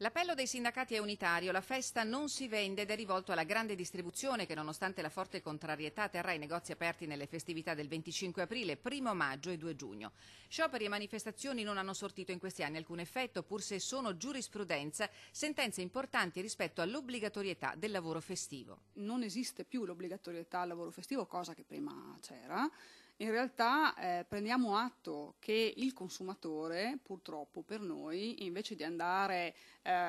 L'appello dei sindacati è unitario, la festa non si vende ed è rivolto alla grande distribuzione che nonostante la forte contrarietà terrà i negozi aperti nelle festività del 25 aprile, 1 maggio e 2 giugno. Scioperi e manifestazioni non hanno sortito in questi anni alcun effetto, pur se sono giurisprudenza, sentenze importanti rispetto all'obbligatorietà del lavoro festivo. Non esiste più l'obbligatorietà al lavoro festivo, cosa che prima c'era. In realtà prendiamo atto che il consumatore, purtroppo per noi, invece di andare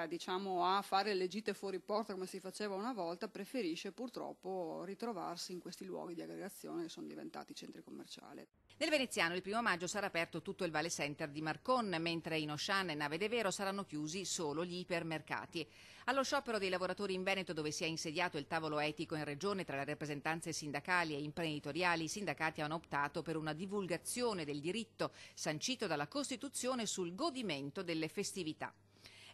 diciamo, a fare le gite fuori porta come si faceva una volta, preferisce purtroppo ritrovarsi in questi luoghi di aggregazione che sono diventati centri commerciali. Nel Veneziano il 1 maggio sarà aperto tutto il Vale Center di Marcon, mentre in Auchan e Nave de Vero saranno chiusi solo gli ipermercati. Allo sciopero dei lavoratori in Veneto, dove si è insediato il tavolo etico in regione tra le rappresentanze sindacali e imprenditoriali, i sindacati hanno optato per una divulgazione del diritto sancito dalla Costituzione sul godimento delle festività.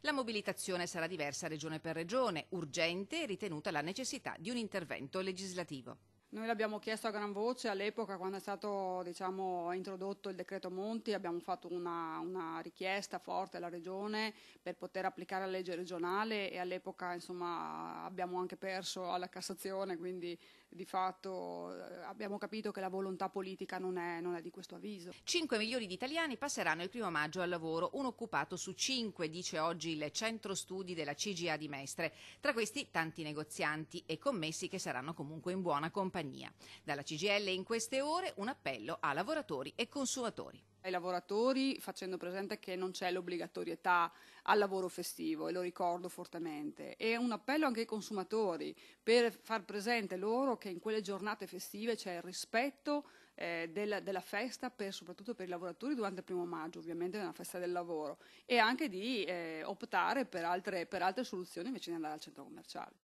La mobilitazione sarà diversa regione per regione, urgente e ritenuta la necessità di un intervento legislativo. Noi l'abbiamo chiesto a gran voce all'epoca quando è stato diciamo, introdotto il decreto Monti, abbiamo fatto una richiesta forte alla Regione per poter applicare la legge regionale e all'epoca insomma, abbiamo anche perso alla Cassazione, quindi di fatto abbiamo capito che la volontà politica non è di questo avviso. 5 milioni di italiani passeranno il 1 maggio al lavoro, un occupato su 5, dice oggi il centro studi della CGA di Mestre. Tra questi tanti negozianti e commessi che saranno comunque in buona compagnia. Dalla CGIL in queste ore un appello a lavoratori e consumatori. Ai lavoratori facendo presente che non c'è l'obbligatorietà al lavoro festivo e lo ricordo fortemente, e un appello anche ai consumatori per far presente loro che in quelle giornate festive c'è il rispetto della festa soprattutto per i lavoratori durante il 1 maggio, ovviamente nella festa del lavoro, e anche di optare per altre soluzioni invece di andare al centro commerciale.